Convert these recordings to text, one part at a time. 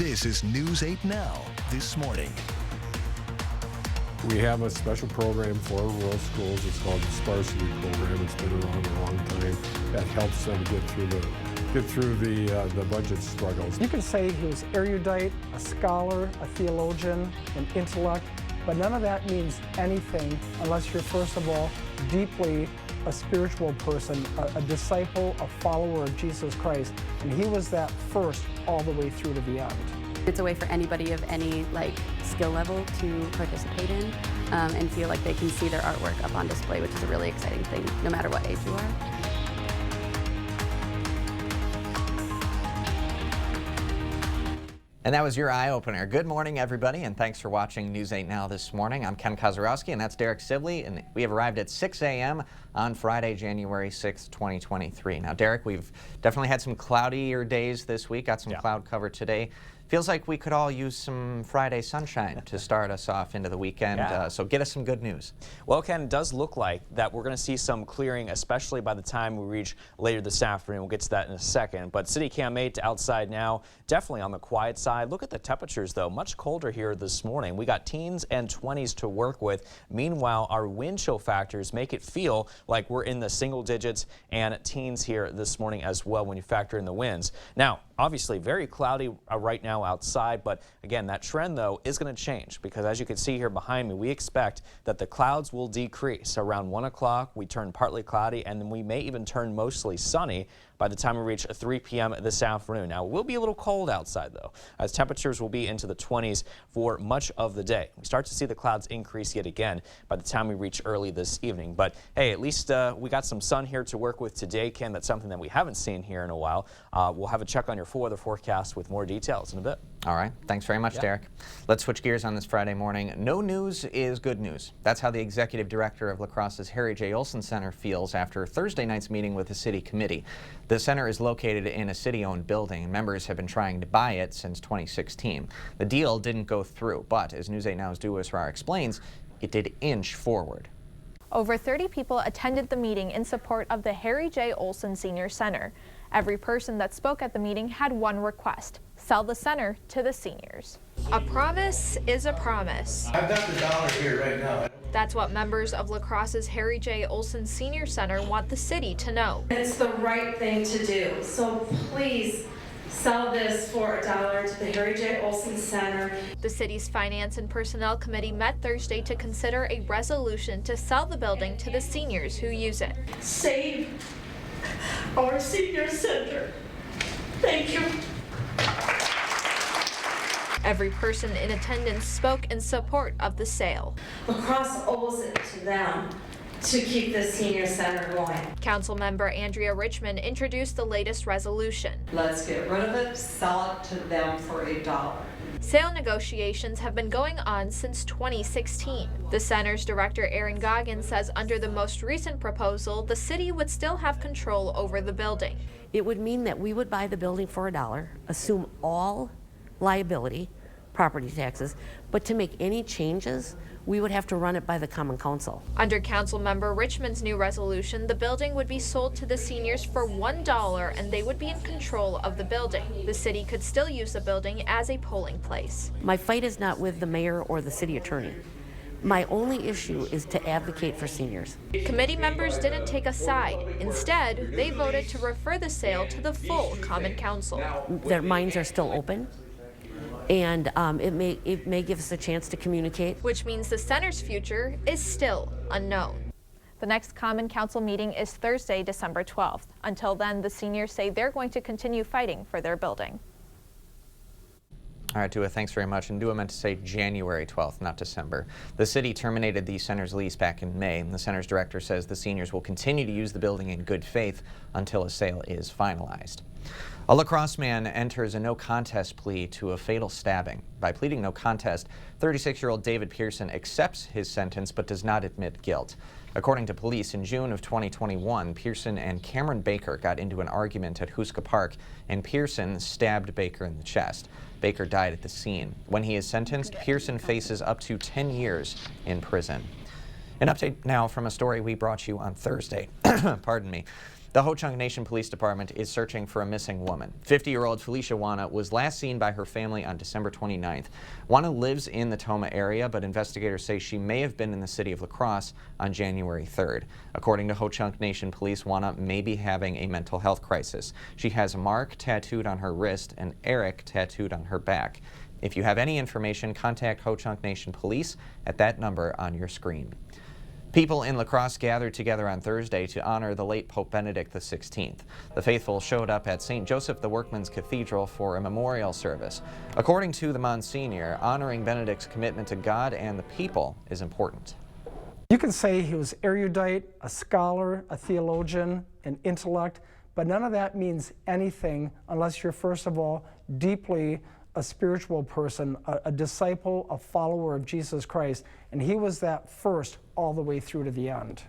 This is News 8 Now, this morning. We have a special program for rural schools. It's called the Sparsity Program. It's been around a long time. That helps them get through the budget struggles. You can say he was erudite, a scholar, a theologian, an intellect, but none of that means anything unless you're, first of all, deeply a spiritual person, a disciple, a follower of Jesus Christ. And he was that first all the way through to the end. It's a way for anybody of any skill level to participate in and feel like they can see their artwork up on display, which is a really exciting thing, no matter what age you are. And that was your eye-opener. Good morning, everybody, and thanks for watching News 8 Now this morning. I'm Ken Kozarowski, and that's Derek Sibley, and we have arrived at 6 a.m. on Friday, January 6th, 2023. Now, Derek, we've definitely had some cloudier days this week, got some cloud cover today. Feels like we could all use some Friday sunshine to start us off into the weekend, so get us some good news. Well, Ken, it does look like that we're going to see some clearing, especially by the time we reach later this afternoon. We'll get to that in a second. But City Cam 8 outside now, definitely on the quiet side. Look at the temperatures, though. Much colder here this morning. We got teens and 20s to work with. Meanwhile, our wind chill factors make it feel like we're in the single digits and teens here this morning as well when you factor in the winds. Now, obviously, very cloudy right now outside, but again, that trend though is going to change because as you can see here behind me, we expect that the clouds will decrease around 1 o'clock. We turn partly cloudy and then we may even turn mostly sunny by the time we reach 3 p.m. this afternoon. Now, it will be a little cold outside though, as temperatures will be into the 20s for much of the day. We start to see the clouds increase yet again by the time we reach early this evening. But hey, at least we got some sun here to work with today, Ken. That's something that we haven't seen here in a while. We'll have a check on your weather forecast with more details in a bit. All right. Thanks very much, Derek. Let's switch gears on this Friday morning. No news is good news. That's how the executive director of La Crosse's Harry J. Olson Center feels after Thursday night's meeting with the city committee. The center is located in a city-owned building, and members have been trying to buy it since 2016. The deal didn't go through, but as News 8 Now's Dua Israr explains, it did inch forward. Over 30 people attended the meeting in support of the Harry J. Olson Senior Center. Every person that spoke at the meeting had one request: sell the center to the seniors. A promise is a promise. I've got the dollar here right now. That's what members of La Crosse's Harry J. Olson Senior Center want the city to know. It's the right thing to do, so please sell this for $1 to the Harry J. Olson Center. The city's Finance and Personnel Committee met Thursday to consider a resolution to sell the building to the seniors who use it. Save our senior center. Thank you. Every person in attendance spoke in support of the sale. La Crosse owes it to them to keep the senior center going. Councilmember Andrea Richmond introduced the latest resolution. Let's get rid of it, sell it to them for $1. Sale negotiations have been going on since 2016. The center's director, Aaron Goggins, says under the most recent proposal, the city would still have control over the building. It would mean that we would buy the building for $1, assume all liability, property taxes, but to make any changes, we would have to run it by the Common Council. Under Councilmember Richmond's new resolution, the building would be sold to the seniors for $1 and they would be in control of the building. The city could still use the building as a polling place. My fight is not with the mayor or the city attorney. My only issue is to advocate for seniors. Committee members didn't take a side. Instead, they voted to refer the sale to the full Common Council. Their minds are still open, and it may give us a chance to communicate. Which means the center's future is still unknown. The next Common Council meeting is Thursday, December 12th. Until then, the seniors say they're going to continue fighting for their building. All right, Dua, thanks very much. And Dua meant to say January 12th, not December. The city terminated the center's lease back in May. The center's director says the seniors will continue to use the building in good faith until a sale is finalized. A La Crosse man enters a no contest plea to a fatal stabbing. By pleading no contest, 36-year-old David Pearson accepts his sentence but does not admit guilt. According to police, in June of 2021, Pearson and Cameron Baker got into an argument at Huska Park, and Pearson stabbed Baker in the chest. Baker died at the scene. When he is sentenced, Pearson faces up to 10 years in prison. An update now from a story we brought you on Thursday. Pardon me. The Ho-Chunk Nation Police Department is searching for a missing woman. 50-year-old Felicia Wana was last seen by her family on December 29th. Wana lives in the Tomah area, but investigators say she may have been in the city of La Crosse on January 3rd. According to Ho-Chunk Nation Police, Wana may be having a mental health crisis. She has Mark tattooed on her wrist and Eric tattooed on her back. If you have any information, contact Ho-Chunk Nation Police at that number on your screen. People in La Crosse gathered together on Thursday to honor the late Pope Benedict XVI. The faithful showed up at St. Joseph the Workman's Cathedral for a memorial service. According to the Monsignor, honoring Benedict's commitment to God and the people is important. You can say he was erudite, a scholar, a theologian, an intellect, but none of that means anything unless you're, first of all, deeply a spiritual person, a disciple, a follower of Jesus Christ, and he was that first all the way through to the end.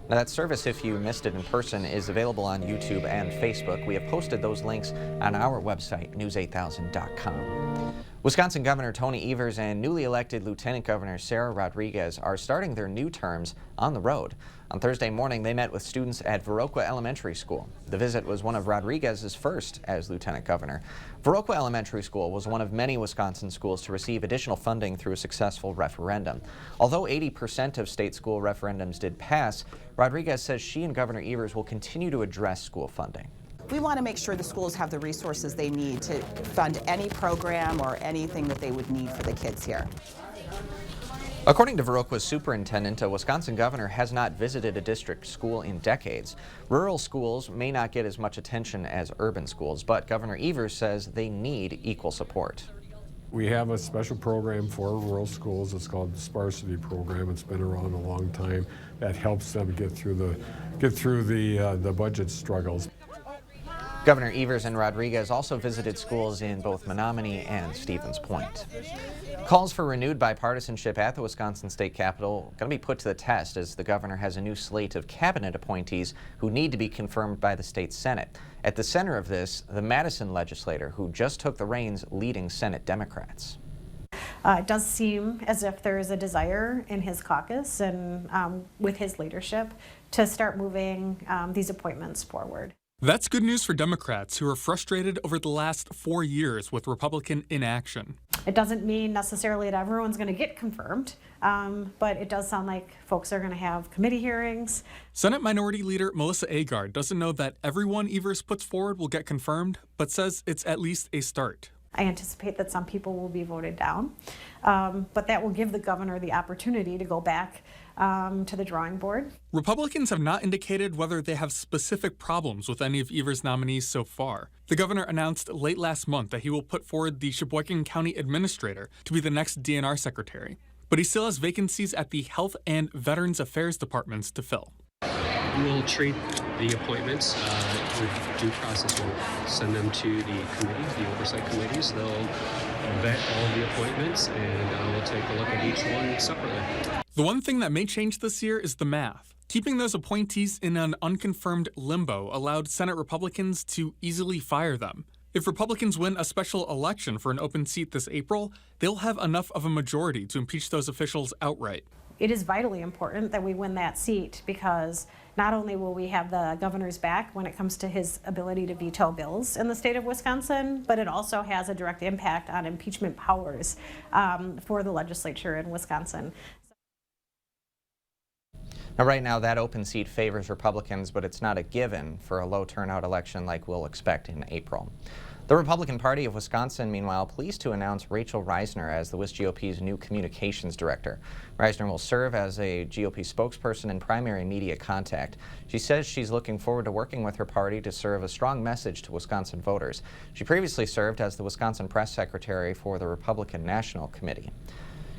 Now that service, if you missed it in person, is available on YouTube and Facebook. We have posted those links on our website, news8000.com. Wisconsin Governor Tony Evers and newly elected Lieutenant Governor Sarah Rodriguez are starting their new terms on the road. On Thursday morning, they met with students at Viroqua Elementary School. The visit was one of Rodriguez's first as Lieutenant Governor. Viroqua Elementary School was one of many Wisconsin schools to receive additional funding through a successful referendum. Although 80% of state school referendums did pass, Rodriguez says she and Governor Evers will continue to address school funding. We want to make sure the schools have the resources they need to fund any program or anything that they would need for the kids here. According to Viroqua's superintendent, a Wisconsin governor has not visited a district school in decades. Rural schools may not get as much attention as urban schools, but Governor Evers says they need equal support. We have a special program for rural schools. It's called the Sparsity Program. It's been around a long time. That helps them get through the budget struggles. Governor Evers and Rodriguez also visited schools in both Menominee and Stevens Point. Calls for renewed bipartisanship at the Wisconsin State Capitol are going to be put to the test as the governor has a new slate of cabinet appointees who need to be confirmed by the state Senate. At the center of this, the Madison legislator who just took the reins leading Senate Democrats. It does seem as if there is a desire in his caucus and with his leadership to start moving these appointments forward. That's good news for Democrats who are frustrated over the last 4 years with Republican inaction. It doesn't mean necessarily that everyone's going to get confirmed, but it does sound like folks are going to have committee hearings. Senate Minority Leader Melissa Agard doesn't know that everyone Evers puts forward will get confirmed, but says it's at least a start. I anticipate that some people will be voted down, but that will give the governor the opportunity to go back to the drawing board. Republicans have not indicated whether they have specific problems with any of Evers' nominees so far. The governor announced late last month that he will put forward the Sheboygan County Administrator to be the next DNR secretary, but he still has vacancies at the Health and Veterans Affairs departments to fill. We'll treat the appointments with due process. We'll send them to the committees, the oversight committees. They'll vet all the appointments, and we'll take a look at each one separately. The one thing that may change this year is the math. Keeping those appointees in an unconfirmed limbo allowed Senate Republicans to easily fire them. If Republicans win a special election for an open seat this April, they'll have enough of a majority to impeach those officials outright. It is vitally important that we win that seat because not only will we have the governor's back when it comes to his ability to veto bills in the state of Wisconsin, but it also has a direct impact on impeachment powers for the legislature in Wisconsin. Now, right now, that open seat favors Republicans, but it's not a given for a low turnout election like we'll expect in April. The Republican Party of Wisconsin, meanwhile, pleased to announce Rachel Reisner as the WIS GOP's new communications director. Reisner will serve as a GOP spokesperson and primary media contact. She says she's looking forward to working with her party to serve a strong message to Wisconsin voters. She previously served as the Wisconsin press secretary for the Republican National Committee.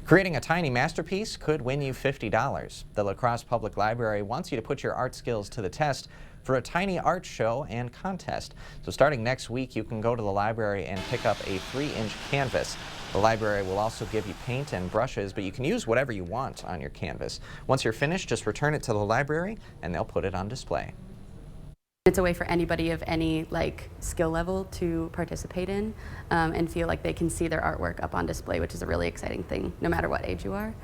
Creating a tiny masterpiece could win you $50. The La Crosse Public Library wants you to put your art skills to the test for a tiny art show and contest. So starting next week, you can go to the library and pick up a 3-inch canvas. The library will also give you paint and brushes, but you can use whatever you want on your canvas. Once you're finished, just return it to the library and they'll put it on display. It's a way for anybody of any skill level to participate in and feel like they can see their artwork up on display, which is a really exciting thing, no matter what age you are.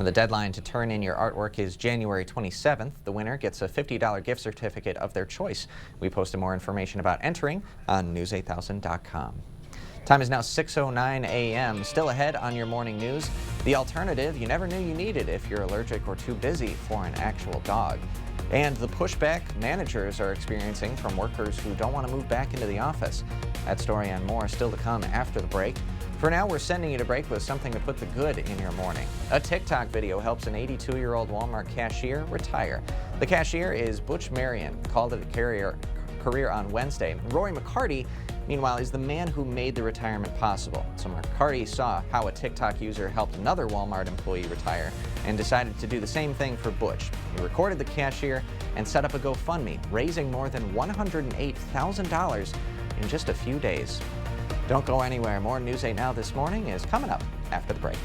And the deadline to turn in your artwork is January 27th. The winner gets a $50 gift certificate of their choice. We posted more information about entering on news8000.com. Time is now 6:09 a.m. Still ahead on your morning news, the alternative you never knew you needed if you're allergic or too busy for an actual dog. And the pushback managers are experiencing from workers who don't want to move back into the office. That story and more still to come after the break. For now, we're sending you to break with something to put the good in your morning. A TikTok video helps an 82-year-old Walmart cashier retire. The cashier is Butch Marion, called it a career on Wednesday. Rory McCarty, meanwhile, is the man who made the retirement possible. So McCarty saw how a TikTok user helped another Walmart employee retire and decided to do the same thing for Butch. He recorded the cashier and set up a GoFundMe, raising more than $108,000 in just a few days. Don't go anywhere. More News 8 Now this morning is coming up after the break.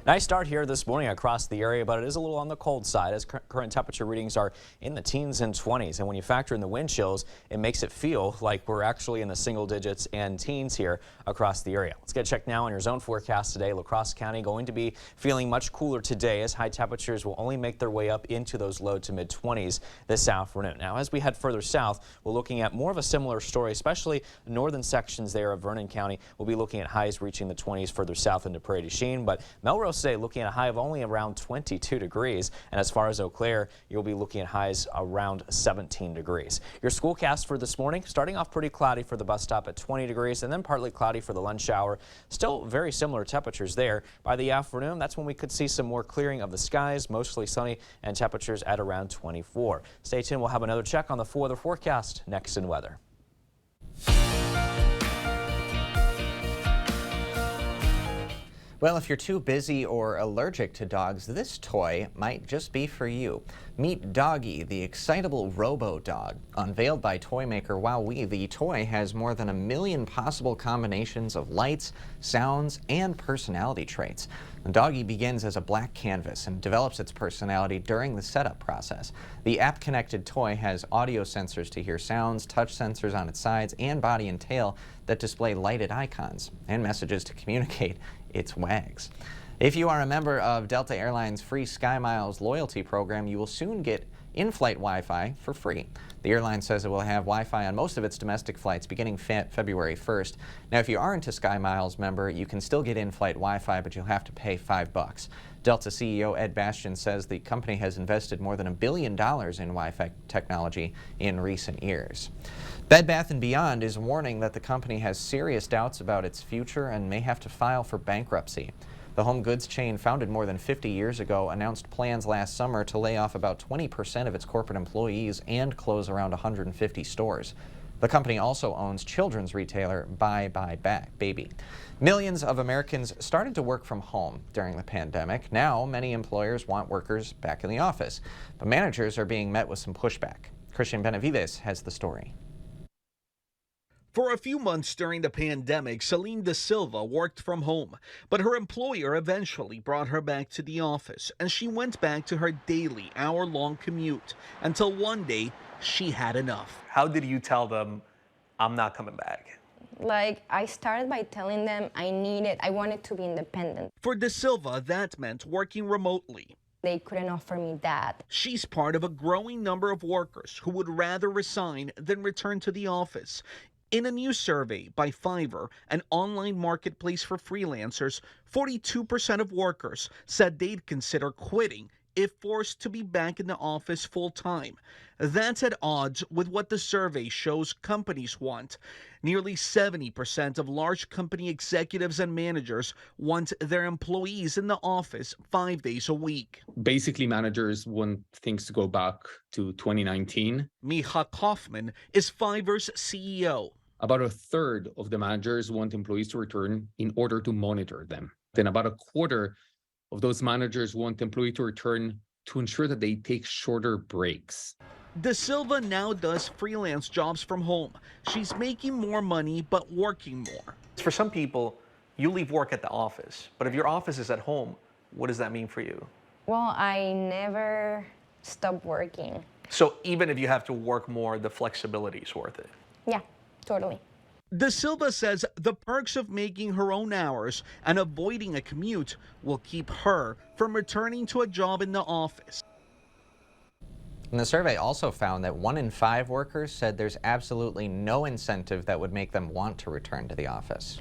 Nice start here this morning across the area, but it is a little on the cold side as current temperature readings are in the teens and 20s. And when you factor in the wind chills, it makes it feel like we're actually in the single digits and teens here across the area. Let's get checked now on your zone forecast today. La Crosse County going to be feeling much cooler today as high temperatures will only make their way up into those low to mid 20s this afternoon. Now, as we head further south, we're looking at more of a similar story, especially northern sections there of Vernon County. We'll be looking at highs reaching the 20s further south into Prairie du Chien, but Melrose today looking at a high of only around 22 degrees. And as far as Eau Claire, you'll be looking at highs around 17 degrees. Your schoolcast for this morning, starting off pretty cloudy for the bus stop at 20 degrees and then partly cloudy for the lunch hour. Still very similar temperatures there. By the afternoon, that's when we could see some more clearing of the skies, mostly sunny and temperatures at around 24. Stay tuned. We'll have another check on the full weather forecast next in weather. Well, if you're too busy or allergic to dogs, this toy might just be for you. Meet Doggy, the excitable robo-dog. Unveiled by toy maker Wowee, the toy has more than 1 million possible combinations of lights, sounds, and personality traits. The Doggy begins as a black canvas and develops its personality during the setup process. The app-connected toy has audio sensors to hear sounds, touch sensors on its sides, and body and tail that display lighted icons and messages to communicate its wags. If you are a member of Delta Airlines' free SkyMiles loyalty program, you will soon get in-flight Wi-Fi for free. The airline says it will have Wi-Fi on most of its domestic flights beginning February 1st. Now, if you aren't a SkyMiles member, you can still get in-flight Wi-Fi, but you'll have to pay $5. Delta CEO Ed Bastian says the company has invested more than $1 billion in Wi-Fi technology in recent years. Bed Bath & Beyond is warning that the company has serious doubts about its future and may have to file for bankruptcy. The home goods chain, founded more than 50 years ago, announced plans last summer to lay off about 20% of its corporate employees and close around 150 stores. The company also owns children's retailer Bye Bye Baby. Millions of Americans started to work from home during the pandemic. Now, many employers want workers back in the office, but managers are being met with some pushback. Christian Benavides has the story. For a few months during the pandemic, Celine De Silva worked from home, but her employer eventually brought her back to the office, and she went back to her daily hour-long commute until one day she had enough. How did you tell them, I'm not coming back? I started by telling them I wanted to be independent. For De Silva, that meant working remotely. They couldn't offer me that. She's part of a growing number of workers who would rather resign than return to the office. In a new survey by Fiverr, an online marketplace for freelancers, 42% of workers said they'd consider quitting if forced to be back in the office full-time. That's at odds with what the survey shows companies want. Nearly 70% of large company executives and managers want their employees in the office 5 days a week. Basically, managers want things to go back to 2019. Micha Kaufman is Fiverr's CEO. About a third of the managers want employees to return in order to monitor them. Then about a quarter of those managers want employees to return to ensure that they take shorter breaks. De Silva now does freelance jobs from home. She's making more money, but working more. For some people, you leave work at the office, but if your office is at home, What does that mean for you? Well, I never stop working. So even if you have to work more, the flexibility is worth it. Yeah, totally. De Silva says the perks of making her own hours and avoiding a commute will keep her from returning to a job in the office. And the survey also found that 1 in 5 workers said there's absolutely no incentive that would make them want to return to the office.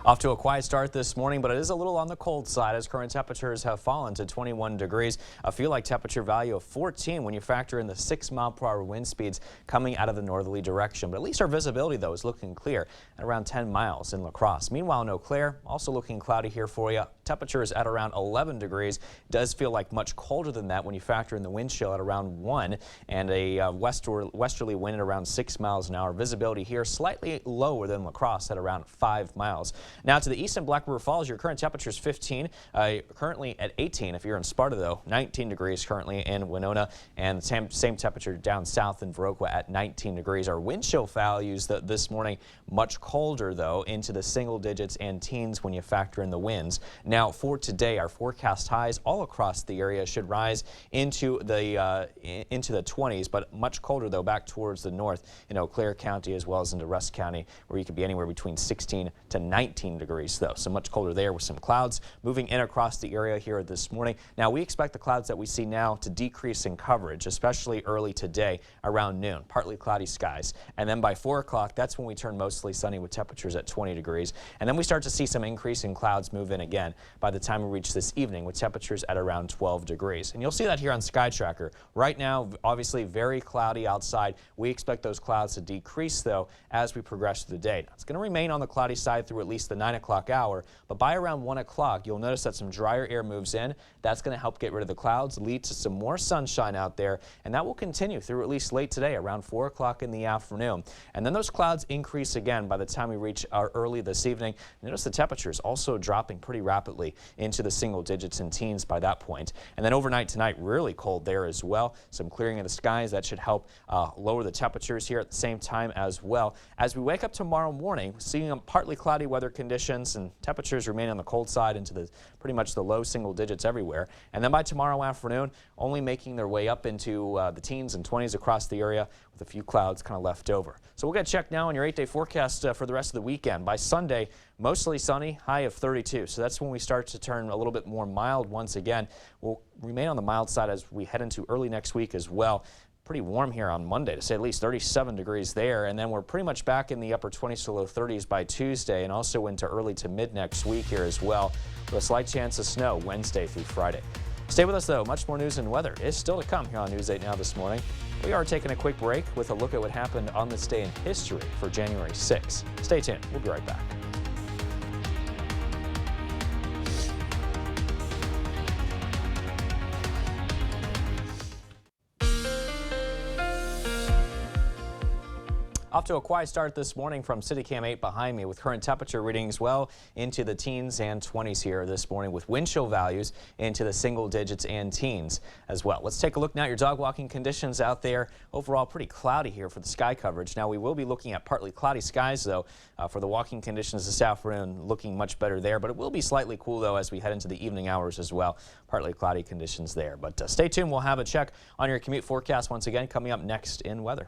Off to a quiet start this morning, but it is a little on the cold side as current temperatures have fallen to 21 degrees. A feel-like temperature value of 14 when you factor in the 6-mile-per-hour wind speeds coming out of the northerly direction. But at least our visibility, though, is looking clear at around 10 miles in La Crosse. Meanwhile, in Eau Claire, also looking cloudy here for you. Temperatures at around 11 degrees. Does feel like much colder than that when you factor in the wind chill at around 1 and a westerly wind at around 6 miles an hour. Visibility here slightly lower than La Crosse at around 5 miles. Now to the east in Black River Falls, your current temperature is 15, currently at 18 if you're in Sparta, though. 19 degrees currently in Winona, and the same temperature down south in Viroqua at 19 degrees. Our wind chill values this morning much colder, though, into the single digits and teens when you factor in the winds. Now for today, our forecast highs all across the area should rise into the 20s, but much colder, though, back towards the north in Eau Claire County as well as into Rusk County, where you could be anywhere between 16 to 19 degrees, though. So much colder there with some clouds moving in across the area here this morning. Now we expect the clouds that we see now to decrease in coverage, especially early today around noon. Partly cloudy skies. And then by 4 o'clock, that's when we turn mostly sunny with temperatures at 20 degrees. And then we start to see some increase in clouds move in again by the time we reach this evening with temperatures at around 12 degrees. And you'll see that here on Sky Tracker. Right now, obviously very cloudy outside. We expect those clouds to decrease, though, as we progress through the day. Now, it's going to remain on the cloudy side through at least the 9 o'clock hour, but by around 1 o'clock, you'll notice that some drier air moves in. That's going to help get rid of the clouds, lead to some more sunshine out there, and that will continue through at least late today, around 4 o'clock in the afternoon. And then those clouds increase again by the time we reach early this evening. Notice the temperatures also dropping pretty rapidly into the single digits and teens by that point. And then overnight tonight, really cold there as well. Some clearing of the skies that should help lower the temperatures here at the same time as well. As we wake up tomorrow morning, seeing partly cloudy weather conditions and temperatures remain on the cold side into the pretty much the low single digits everywhere. And then by tomorrow afternoon, only making their way up into the teens and 20s across the area with a few clouds kind of left over. So we'll get checked now on your 8-day forecast for the rest of the weekend. By Sunday, mostly sunny, high of 32. So that's when we start to turn a little bit more mild once again. We'll remain on the mild side as we head into early next week as well. Pretty warm here on Monday, to say at least 37 degrees there, and then we're pretty much back in the upper 20s to low 30s by Tuesday, and also into early to mid next week here as well, with a slight chance of snow Wednesday through Friday. Stay with us, though. Much more news and weather is still to come here on News 8 Now this morning. We are taking a quick break with a look at what happened on this day in history for January 6th. Stay tuned. We'll be right back. Off to a quiet start this morning from CityCam 8 behind me with current temperature readings well into the teens and 20s here this morning with wind chill values into the single digits and teens as well. Let's take a look now at your dog walking conditions out there. Overall pretty cloudy here for the sky coverage. Now we will be looking at partly cloudy skies though for the walking conditions this afternoon, looking much better there, but it will be slightly cool though as we head into the evening hours as well. Partly cloudy conditions there, but stay tuned. We'll have a check on your commute forecast once again coming up next in weather.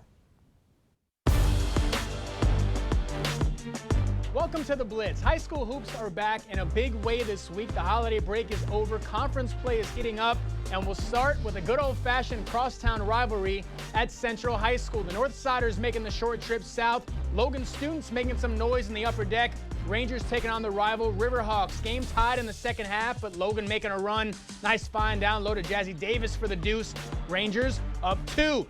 Welcome to the Blitz. High school hoops are back in a big way this week. The holiday break is over. Conference play is heating up, and we'll start with a good old-fashioned crosstown rivalry at Central High School. The Northsiders making the short trip south. Logan students making some noise in the upper deck. Rangers taking on the rival Riverhawks. Game tied in the second half, but Logan making a run. Nice fine down low to Jazzy Davis for the deuce. Rangers up 2.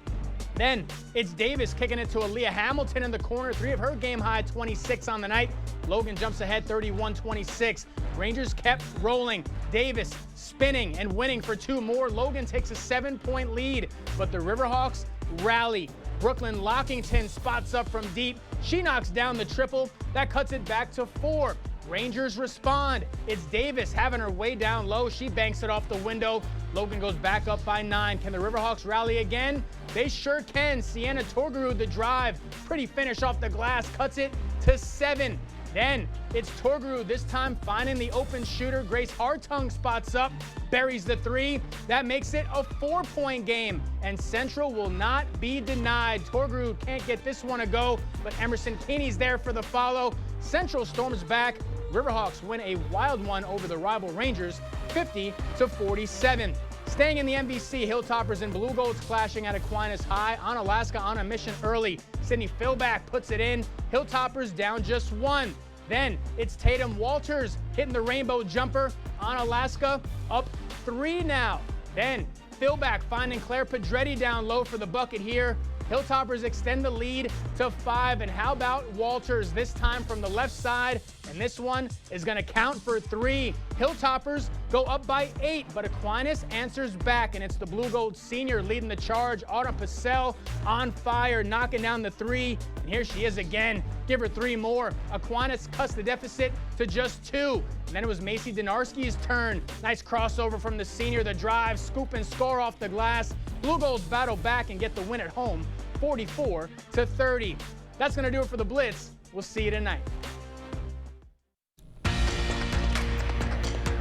Then it's Davis kicking it to Aaliyah Hamilton in the corner. 3 of her game-high 26 on the night. Logan jumps ahead 31-26. Rangers kept rolling. Davis spinning and winning for 2 more. Logan takes a 7-point lead, but the Riverhawks rally. Brooklyn Lockington spots up from deep. She knocks down the triple. That cuts it back to 4. Rangers respond. It's Davis having her way down low. She banks it off the window. Logan goes back up by 9. Can the Riverhawks rally again? They sure can. Sienna Torgerud the drive. Pretty finish off the glass. Cuts it to 7. Then it's Torgerud, this time finding the open shooter. Grace Hartung spots up, buries the three. That makes it a 4-point game, and Central will not be denied. Torgerud can't get this one to go, but Emerson Keeney's there for the follow. Central storms back. Riverhawks win a wild one over the rival Rangers, 50-47. Staying in the MVC, Hilltoppers and Blue Golds clashing at Aquinas High. Onalaska on a mission early. Sydney Philback puts it in. Hilltoppers down just 1. Then it's Tatum Walters hitting the rainbow jumper. Onalaska up 3 now. Then Philback finding Claire Pedretti down low for the bucket here. Hilltoppers extend the lead to 5. And how about Walters, this time from the left side? And this one is going to count for 3. Hilltoppers go up by 8, but Aquinas answers back, and it's the Blue Gold senior leading the charge. Autumn Purcell on fire, knocking down the 3. And here she is again. Give her 3 more. Aquinas cuts the deficit to just 2. And then it was Macy Donarski's turn. Nice crossover from the senior. The drive, scoop and score off the glass. Blue Golds battle back and get the win at home, 44-30. That's going to do it for the Blitz. We'll see you tonight.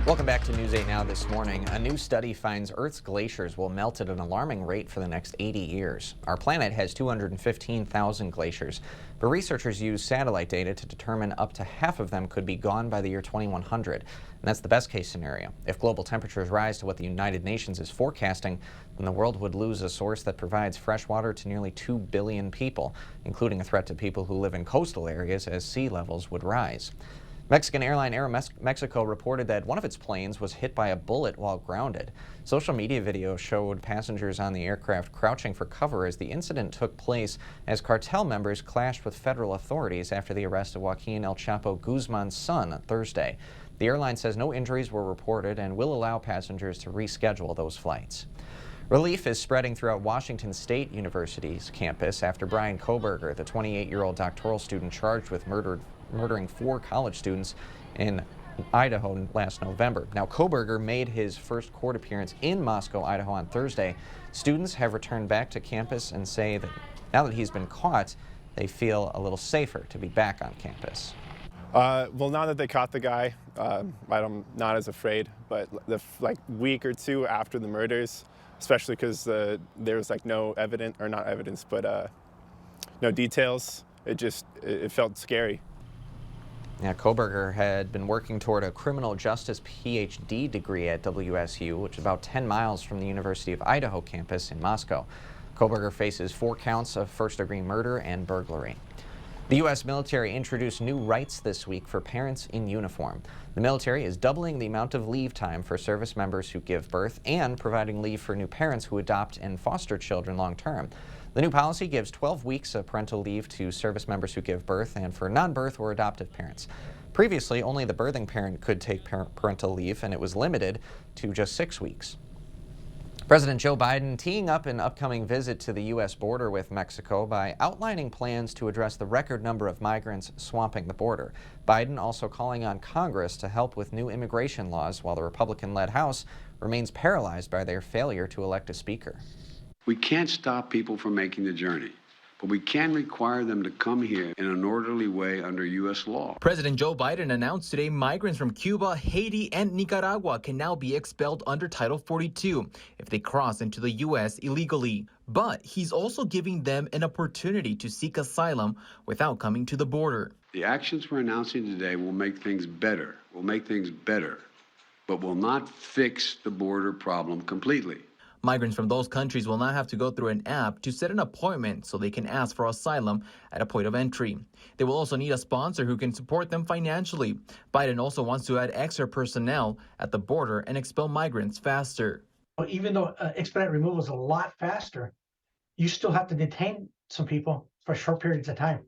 Welcome back to News 8 Now this morning. A new study finds Earth's glaciers will melt at an alarming rate for the next 80 years. Our planet has 215,000 glaciers, but researchers use satellite data to determine up to half of them could be gone by the year 2100. And that's the best case scenario. If global temperatures rise to what the United Nations is forecasting, then the world would lose a source that provides fresh water to nearly 2 billion people, including a threat to people who live in coastal areas as sea levels would rise. Mexican airline Aeromexico reported that one of its planes was hit by a bullet while grounded. Social media video showed passengers on the aircraft crouching for cover as the incident took place as cartel members clashed with federal authorities after the arrest of Joaquin El Chapo Guzman's son on Thursday. The airline says no injuries were reported and will allow passengers to reschedule those flights. Relief is spreading throughout Washington State University's campus after Brian Koberger, the 28-year-old doctoral student charged with murdering 4 college students in Idaho last November. Now, Koberger made his first court appearance in Moscow, Idaho on Thursday. Students have returned back to campus and say that now that he's been caught, they feel a little safer to be back on campus. Well, now that they caught the guy, I'm not as afraid, but the week or 2 after the murders, especially because there was no evidence, or not evidence, but no details, it felt scary. Yeah, Koberger had been working toward a criminal justice PhD degree at WSU, which is about 10 miles from the University of Idaho campus in Moscow. Koberger faces 4 counts of first-degree murder and burglary. The U.S. military introduced new rights this week for parents in uniform. The military is doubling the amount of leave time for service members who give birth and providing leave for new parents who adopt and foster children long-term. The new policy gives 12 weeks of parental leave to service members who give birth and for non-birth or adoptive parents. Previously, only the birthing parent could take parental leave, and it was limited to just 6 weeks. President Joe Biden teeing up an upcoming visit to the U.S. border with Mexico by outlining plans to address the record number of migrants swamping the border. Biden also calling on Congress to help with new immigration laws while the Republican-led House remains paralyzed by their failure to elect a speaker. We can't stop people from making the journey, but we can require them to come here in an orderly way under U.S. law. President Joe Biden announced today migrants from Cuba, Haiti, and Nicaragua can now be expelled under Title 42 if they cross into the U.S. illegally. But he's also giving them an opportunity to seek asylum without coming to the border. The actions we're announcing today will make things better, but will not fix the border problem completely. Migrants from those countries will not have to go through an app to set an appointment so they can ask for asylum at a point of entry. They will also need a sponsor who can support them financially. Biden also wants to add extra personnel at the border and expel migrants faster. Even though expedite removal is a lot faster, you still have to detain some people for short periods of time.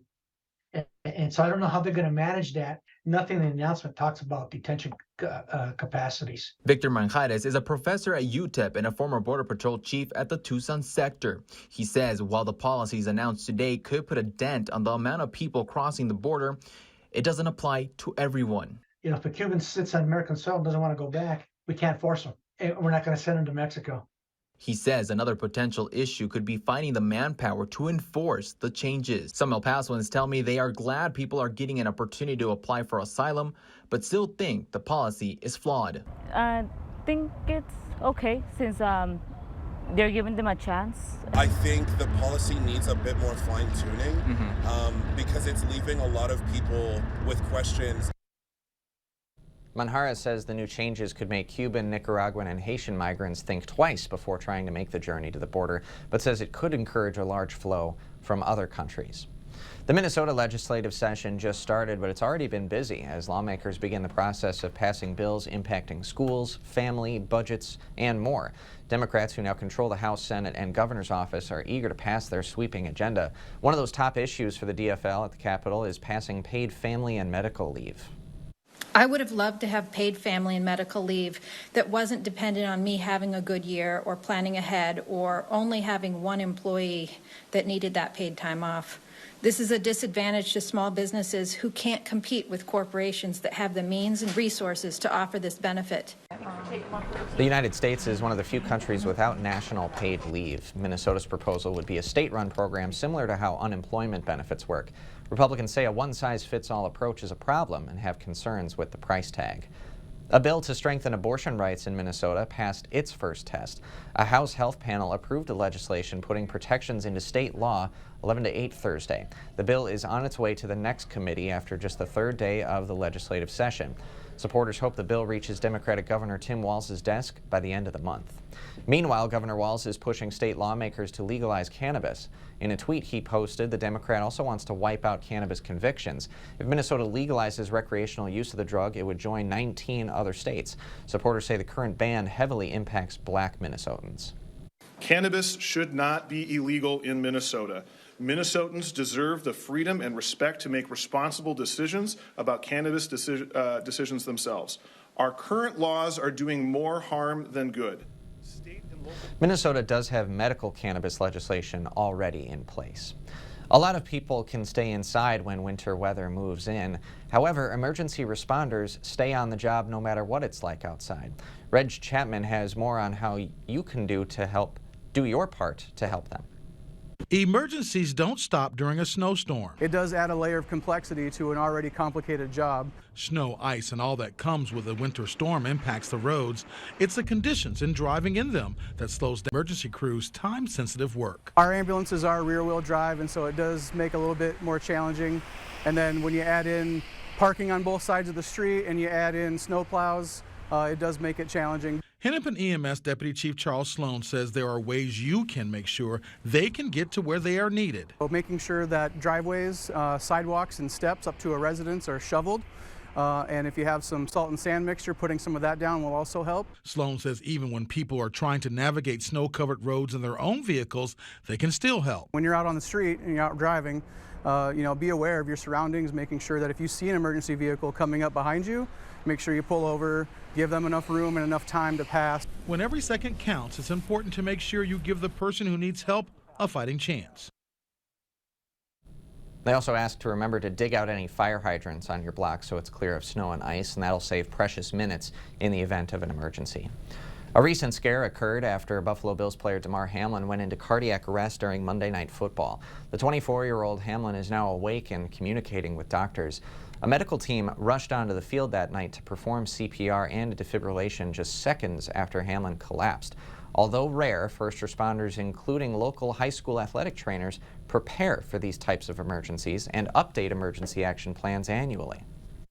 And so I don't know how they're going to manage that. Nothing in the announcement talks about detention capacities. Victor Manjares is a professor at UTEP and a former Border Patrol chief at the Tucson sector. He says while the policies announced today could put a dent on the amount of people crossing the border, it doesn't apply to everyone. You know, if a Cuban sits on American soil and doesn't want to go back, we can't force him. And we're not going to send him to Mexico. He says another potential issue could be finding the manpower to enforce the changes. Some El Pasoans tell me they are glad people are getting an opportunity to apply for asylum, but still think the policy is flawed. I think it's okay since they're giving them a chance. I think the policy needs a bit more fine-tuning because it's leaving a lot of people with questions. Manjarres says the new changes could make Cuban, Nicaraguan, and Haitian migrants think twice before trying to make the journey to the border, but says it could encourage a large flow from other countries. The Minnesota legislative session just started, but it's already been busy as lawmakers begin the process of passing bills impacting schools, family, budgets, and more. Democrats, who now control the House, Senate, and governor's office, are eager to pass their sweeping agenda. One of those top issues for the DFL at the Capitol is passing paid family and medical leave. I would have loved to have paid family and medical leave that wasn't dependent on me having a good year or planning ahead or only having one employee that needed that paid time off. This is a disadvantage to small businesses who can't compete with corporations that have the means and resources to offer this benefit. The United States is one of the few countries without national paid leave. Minnesota's proposal would be a state-run program similar to how unemployment benefits work. Republicans say a one-size-fits-all approach is a problem and have concerns with the price tag. A bill to strengthen abortion rights in Minnesota passed its first test. A House Health panel approved the legislation putting protections into state law 11 to 8 Thursday. The bill is on its way to the next committee after just the third day of the legislative session. Supporters hope the bill reaches Democratic Governor Tim Walz's desk by the end of the month. Meanwhile, Governor Walz is pushing state lawmakers to legalize cannabis. In a tweet he posted, the Democrat also wants to wipe out cannabis convictions. If Minnesota legalizes recreational use of the drug, it would join 19 other states. Supporters say the current ban heavily impacts black Minnesotans. Cannabis should not be illegal in Minnesota. Minnesotans deserve the freedom and respect to make responsible decisions about cannabis decisions themselves. Our current laws are doing more harm than good. Minnesota does have medical cannabis legislation already in place. A lot of people can stay inside when winter weather moves in. However, emergency responders stay on the job no matter what it's like outside. Reg Chapman has more on how you can do your part to help them. Emergencies don't stop during a snowstorm. It does add a layer of complexity to an already complicated job. Snow, ice, and all that comes with a winter storm impacts the roads. It's the conditions and driving in them that slows the emergency crews' time-sensitive work. Our ambulances are rear-wheel drive, and so it does make a little bit more challenging. And then when you add in parking on both sides of the street and you add in snow plows, it does make it challenging. Hennepin EMS Deputy Chief Charles Sloan says there are ways you can make sure they can get to where they are needed. Making sure that driveways, sidewalks, and steps up to a residence are shoveled. And if you have some salt and sand mixture, putting some of that down will also help. Sloan says even when people are trying to navigate snow-covered roads in their own vehicles, they can still help. When you're out on the street and you're out driving, be aware of your surroundings, making sure that if you see an emergency vehicle coming up behind you, make sure you pull over, give them enough room and enough time to pass. When every second counts, it's important to make sure you give the person who needs help a fighting chance. They also ask to remember to dig out any fire hydrants on your block so it's clear of snow and ice, and that'll save precious minutes in the event of an emergency. A recent scare occurred after Buffalo Bills player Damar Hamlin went into cardiac arrest during Monday Night Football. The 24-year-old Hamlin is now awake and communicating with doctors. A medical team rushed onto the field that night to perform CPR and defibrillation just seconds after Hamlin collapsed. Although rare, first responders, including local high school athletic trainers, prepare for these types of emergencies and update emergency action plans annually.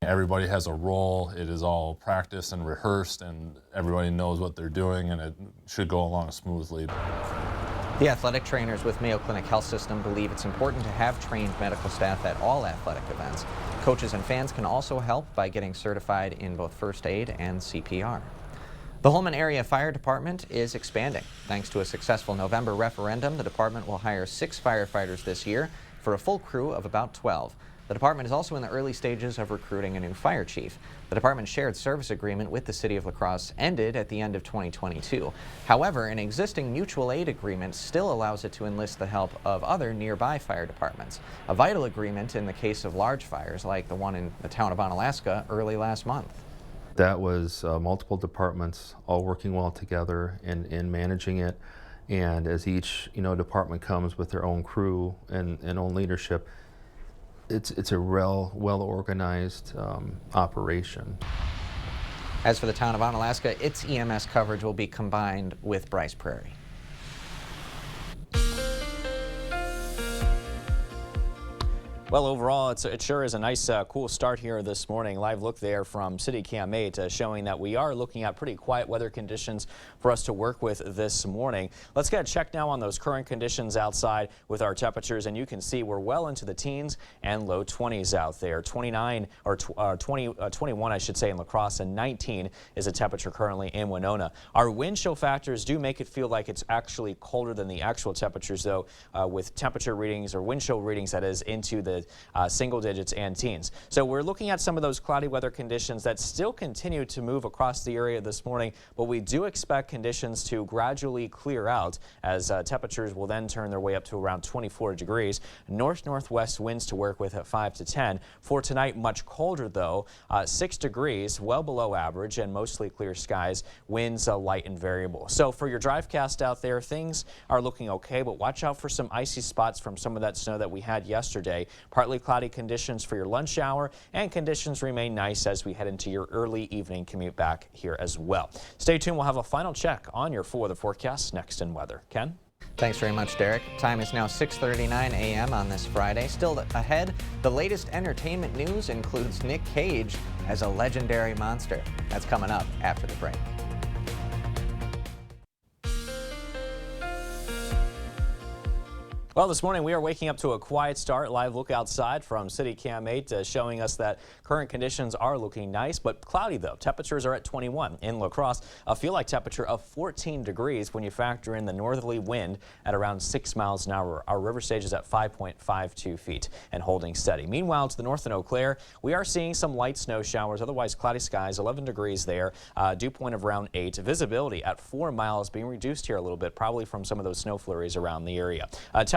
Everybody has a role. It is all practiced and rehearsed, and everybody knows what they're doing, and it should go along smoothly. The athletic trainers with Mayo Clinic Health System believe it's important to have trained medical staff at all athletic events. Coaches and fans can also help by getting certified in both first aid and CPR. The Holmen Area Fire Department is expanding. Thanks to a successful November referendum, the department will hire 6 firefighters this year for a full crew of about 12. The department is also in the early stages of recruiting a new fire chief. The department's shared service agreement with the City of La Crosse ended at the end of 2022. However, an existing mutual aid agreement still allows it to enlist the help of other nearby fire departments. A vital agreement in the case of large fires like the one in the town of Onalaska early last month. That was multiple departments all working well together in managing it. And as each department comes with their own crew and own leadership, it's a well organized operation. As for the town of Onalaska, its EMS coverage will be combined with Bryce Prairie. Well, overall, it sure is a nice, cool start here this morning. Live look there from City Cam 8 showing that we are looking at pretty quiet weather conditions for us to work with this morning. Let's get a check now on those current conditions outside with our temperatures, and you can see we're well into the teens and low 20s out there. 29 or 21, I should say, in La Crosse, and 19 is the temperature currently in Winona. Our wind chill factors do make it feel like it's actually colder than the actual temperatures, though, with temperature readings or wind chill readings, that is, into the single digits and teens. So we're looking at some of those cloudy weather conditions that still continue to move across the area this morning, but we do expect conditions to gradually clear out as temperatures will then turn their way up to around 24 degrees. North-northwest winds to work with at 5 to 10. For tonight, much colder though, 6 degrees, well below average, and mostly clear skies. Winds light and variable. So for your drivecast out there, things are looking okay, but watch out for some icy spots from some of that snow that we had yesterday. Partly cloudy conditions for your lunch hour, and conditions remain nice as we head into your early evening commute back here as well. Stay tuned. We'll have a final check on your weather forecast next in weather. Ken? Thanks very much, Derek. Time is now 6:39 a.m. on this Friday. Still ahead, the latest entertainment news includes Nick Cage as a legendary monster. That's coming up after the break. Well, this morning we are waking up to a quiet start. Live look outside from City Cam 8 showing us that current conditions are looking nice, but cloudy though. Temperatures are at 21 in La Crosse. A feel like temperature of 14 degrees when you factor in the northerly wind at around 6 miles an hour. Our river stage is at 5.52 feet and holding steady. Meanwhile, to the north in Eau Claire, we are seeing some light snow showers, otherwise cloudy skies, 11 degrees there, dew point of around 8. Visibility at 4 miles being reduced here a little bit, probably from some of those snow flurries around the area.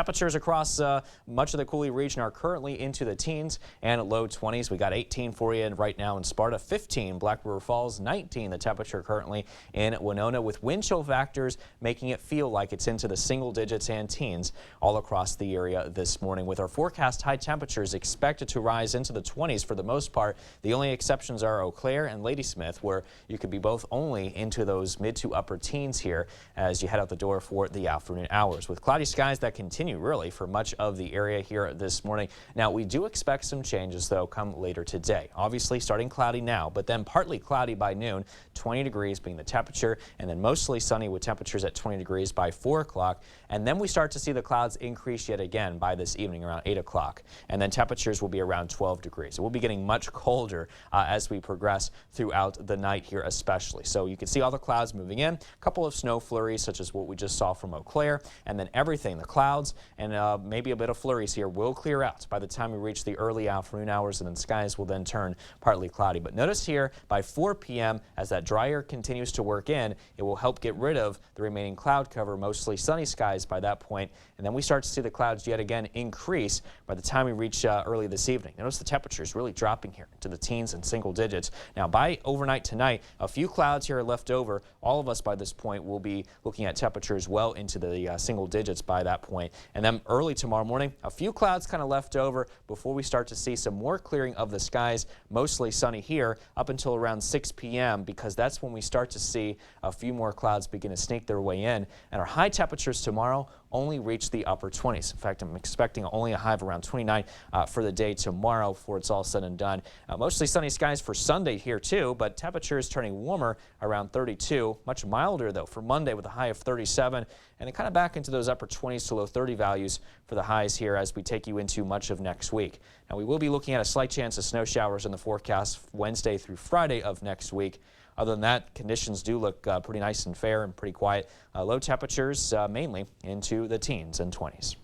Temperatures across much of the Coulee region are currently into the teens and low 20s. We got 18 for you right now in Sparta, 15 Black River Falls, 19 the temperature currently in Winona, with wind chill factors making it feel like it's into the single digits and teens all across the area this morning. With our forecast, high temperatures expected to rise into the 20s for the most part. The only exceptions are Eau Claire and Ladysmith, where you could be both only into those mid to upper teens here as you head out the door for the afternoon hours, with cloudy skies that continue really for much of the area here this morning. Now, we do expect some changes though come later today. Obviously starting cloudy now, but then partly cloudy by noon, 20 degrees being the temperature, and then mostly sunny with temperatures at 20 degrees by 4 o'clock. And then we start to see the clouds increase yet again by this evening around 8 o'clock. And then temperatures will be around 12 degrees. We'll be getting much colder as we progress throughout the night here especially. So you can see all the clouds moving in, a couple of snow flurries such as what we just saw from Eau Claire, and then everything, the clouds and maybe a bit of flurries here will clear out by the time we reach the early afternoon hours, and then skies will then turn partly cloudy. But notice here by 4 p.m. as that dry air continues to work in, it will help get rid of the remaining cloud cover, mostly sunny skies by that point, and then we start to see the clouds yet again increase by the time we reach early this evening. Notice the temperature is really dropping here to the teens and single digits. Now by overnight tonight, a few clouds here are left over. All of us by this point will be looking at temperatures well into the single digits by that point. And then early tomorrow morning, a few clouds kind of left over before we start to see some more clearing of the skies, mostly sunny here up until around 6 p.m. because that's when we start to see a few more clouds begin to sneak their way in. And our high temperatures tomorrow only reach the upper 20s. In fact, I'm expecting only a high of around 29 for the day tomorrow before it's all said and done. Mostly sunny skies for Sunday here too, but temperatures turning warmer around 32. Much milder though for Monday with a high of 37, and then kind of back into those upper 20s to low 30 values for the highs here as we take you into much of next week. Now we will be looking at a slight chance of snow showers in the forecast Wednesday through Friday of next week. Other than that, conditions do look pretty nice and fair and pretty quiet. Low temperatures mainly into the teens and 20s.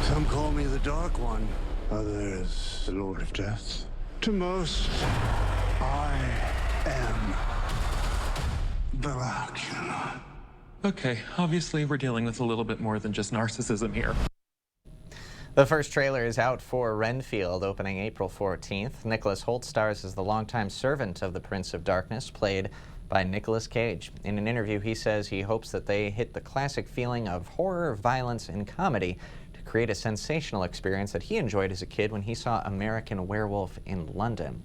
Some call me the Dark One, others the Lord of Death. To most, I am Dracula. Okay, obviously we're dealing with a little bit more than just narcissism here. The first trailer is out for Renfield, opening April 14th. Nicholas Hoult stars as the longtime servant of the Prince of Darkness, played by Nicolas Cage. In an interview, he says he hopes that they hit the classic feeling of horror, violence, and comedy to create a sensational experience that he enjoyed as a kid when he saw American Werewolf in London.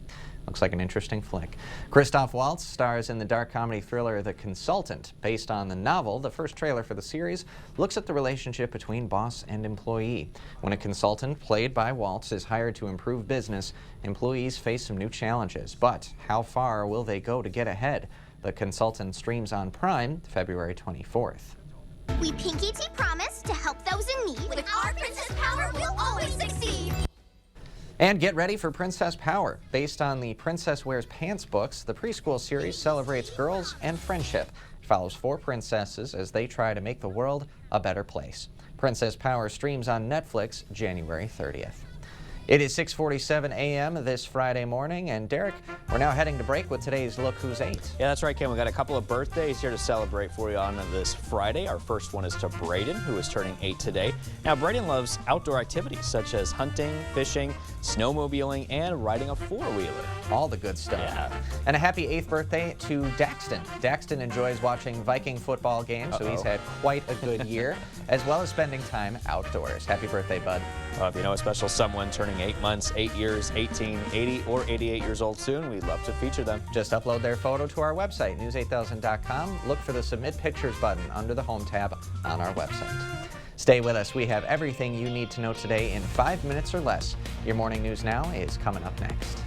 Looks like an interesting flick. Christoph Waltz stars in the dark comedy thriller The Consultant. Based on the novel, the first trailer for the series looks at the relationship between boss and employee. When a consultant, played by Waltz, is hired to improve business, employees face some new challenges. But how far will they go to get ahead? The Consultant streams on Prime February 24th. We Pinky Tea promise to help those in need. With our princess power, we'll always succeed. And get ready for Princess Power. Based on the Princess Wears Pants books, the preschool series celebrates girls and friendship. It follows 4 princesses as they try to make the world a better place. Princess Power streams on Netflix January 30th. It is 6:47 a.m. this Friday morning, and Derek, we're now heading to break with today's Look Who's 8. Yeah, that's right, Ken. We got a couple of birthdays here to celebrate for you on this Friday. Our first one is to Braden, who is turning 8 today. Now, Braden loves outdoor activities such as hunting, fishing, snowmobiling, and riding a four-wheeler. All the good stuff. Yeah. And a happy 8th birthday to Daxton. Daxton enjoys watching Viking football games, so he's had quite a good year, as well as spending time outdoors. Happy birthday, bud. If you know a special someone turning 8 months, 8 years, 18, 80, or 88 years old soon, we'd love to feature them. Just upload their photo to our website, news8000.com. Look for the Submit Pictures button under the Home tab on our website. Stay with us. We have everything you need to know today in 5 minutes or less. Your Morning News Now is coming up next.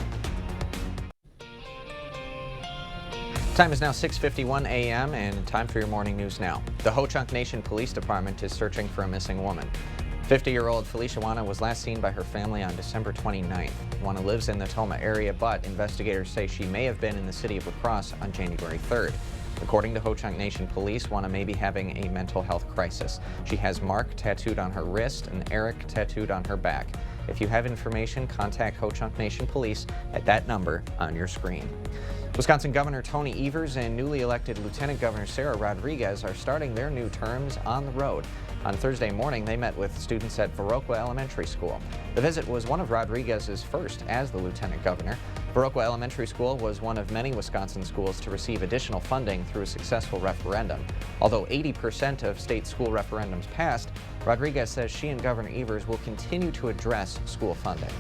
Time is now 6:51 a.m. and time for your Morning News Now. The Ho-Chunk Nation Police Department is searching for a missing woman. 50-year-old Felicia Wana was last seen by her family on December 29th. Wana lives in the Toma area, but investigators say she may have been in the city of La Crosse on January 3rd. According to Ho-Chunk Nation Police, Wana may be having a mental health crisis. She has Mark tattooed on her wrist and Eric tattooed on her back. If you have information, contact Ho-Chunk Nation Police at that number on your screen. Wisconsin Governor Tony Evers and newly elected Lieutenant Governor Sarah Rodriguez are starting their new terms on the road. On Thursday morning, they met with students at Viroqua Elementary School. The visit was one of Rodriguez's first as the Lieutenant Governor. Viroqua Elementary School was one of many Wisconsin schools to receive additional funding through a successful referendum. Although 80% of state school referendums passed, Rodriguez says she and Governor Evers will continue to address school funding.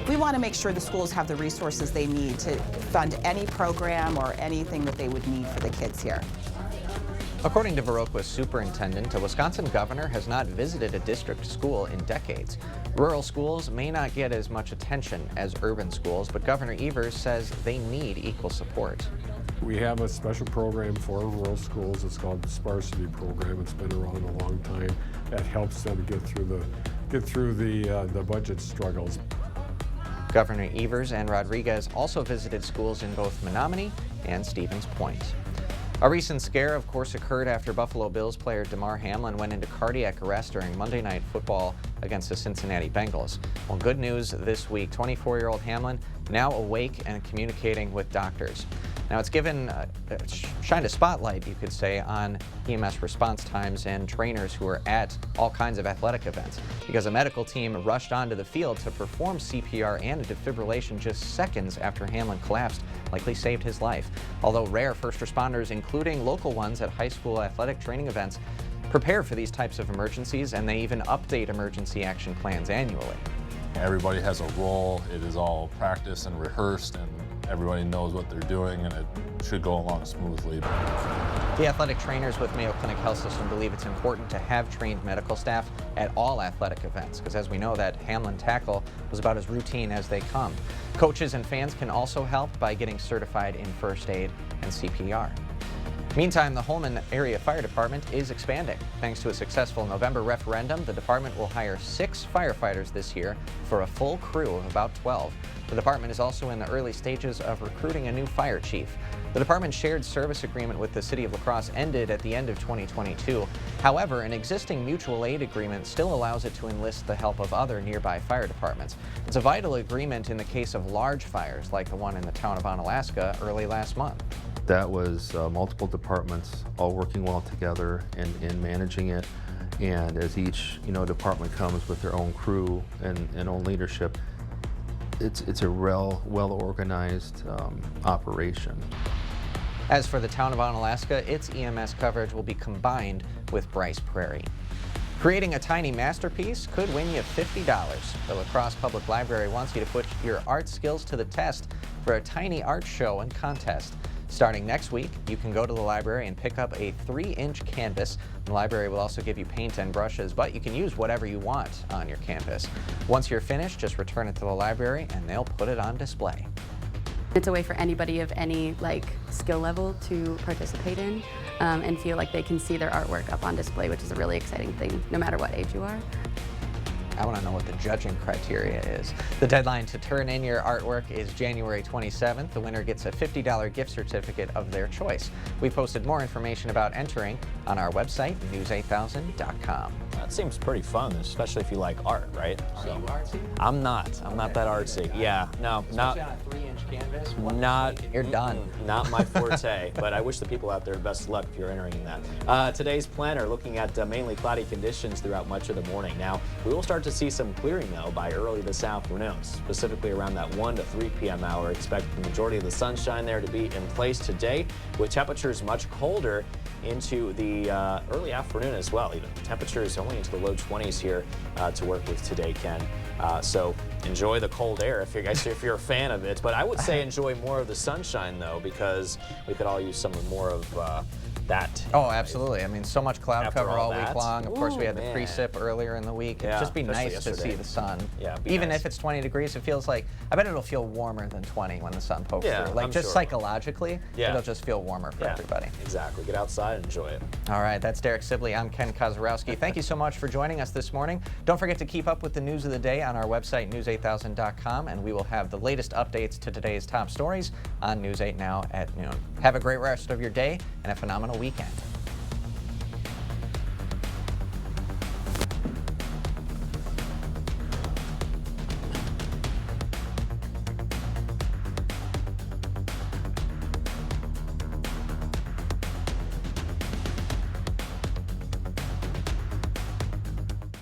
We want to make sure the schools have the resources they need to fund any program or anything that they would need for the kids here. According to Viroqua's superintendent, a Wisconsin governor has not visited a district school in decades. Rural schools may not get as much attention as urban schools, but Governor Evers says they need equal support. We have a special program for rural schools. It's called the Sparsity Program. It's been around a long time. That helps them get through the budget struggles. Governor Evers and Rodriguez also visited schools in both Menominee and Stevens Point. A recent scare, of course, occurred after Buffalo Bills player Damar Hamlin went into cardiac arrest during Monday Night Football against the Cincinnati Bengals. Well, good news this week. 24-year-old Hamlin now awake and communicating with doctors. Now, it's shined a spotlight, you could say, on EMS response times and trainers who are at all kinds of athletic events, because a medical team rushed onto the field to perform CPR and a defibrillation just seconds after Hamlin collapsed, likely saved his life. Although rare, first responders, including local ones at high school athletic training events, prepare for these types of emergencies, and they even update emergency action plans annually. Everybody has a role. It is all practiced and rehearsed, and everybody knows what they're doing, and it should go along smoothly. The athletic trainers with Mayo Clinic Health System believe it's important to have trained medical staff at all athletic events, because as we know, that Hamlin tackle was about as routine as they come. Coaches and fans can also help by getting certified in first aid and CPR. Meantime, the Holmen Area Fire Department is expanding. Thanks to a successful November referendum, the department will hire 6 firefighters this year for a full crew of about 12. The department is also in the early stages of recruiting a new fire chief. The department's shared service agreement with the City of La Crosse ended at the end of 2022. However, an existing mutual aid agreement still allows it to enlist the help of other nearby fire departments. It's a vital agreement in the case of large fires like the one in the town of Onalaska early last month. That was multiple departments all working well together and managing it. And as each department comes with their own crew and own leadership, it's a well-organized operation. As for the town of Onalaska, its EMS coverage will be combined with Bryce Prairie. Creating a tiny masterpiece could win you $50. The La Crosse Public Library wants you to put your art skills to the test for a tiny art show and contest. Starting next week, you can go to the library and pick up a 3-inch canvas. The library will also give you paint and brushes, but you can use whatever you want on your canvas. Once you're finished, just return it to the library and they'll put it on display. It's a way for anybody of any skill level to participate in and feel like they can see their artwork up on display, which is a really exciting thing, no matter what age you are. I want to know what the judging criteria is. The deadline to turn in your artwork is January 27th. The winner gets a $50 gift certificate of their choice. We posted more information about entering on our website, news8000.com. That seems pretty fun, especially if you like art, right? Are you artsy? I'm not that artsy. Yeah, no, not. On a 3-inch canvas, You're done. Not my forte, but I wish the people out there best of luck if you're entering in that. Today's planner looking at mainly cloudy conditions throughout much of the morning. Now, we will start to see some clearing though by early this afternoon, specifically around that 1 to 3 p.m. hour. Expect the majority of the sunshine there to be in place today, with temperatures much colder into the early afternoon as well. Even temperatures only into the low 20s here to work with today, Ken. So enjoy the cold air if you're a fan of it. But I would say enjoy more of the sunshine though, because we could all use some more of that. Oh, absolutely. I mean, so much cloud After cover all all week that? long. Of course, we had Ooh, the man. precip earlier in the week. Yeah, It'd just be especially nice to yesterday. see the sun. Yeah, it'd be Even nice. if it's 20 degrees, it feels like, I bet it'll feel warmer than 20 when the sun pokes Yeah, through. Like I'm just sure. psychologically, Yeah. it'll just feel warmer for everybody. Exactly. Get outside and enjoy it. All right, that's Derek Sibley. I'm Ken Kozarowski. Thank you so much for joining us this morning. Don't forget to keep up with the news of the day on our website, news8000.com, and we will have the latest updates to today's top stories on News 8 Now at noon. Have a great rest of your day and a phenomenal weekend.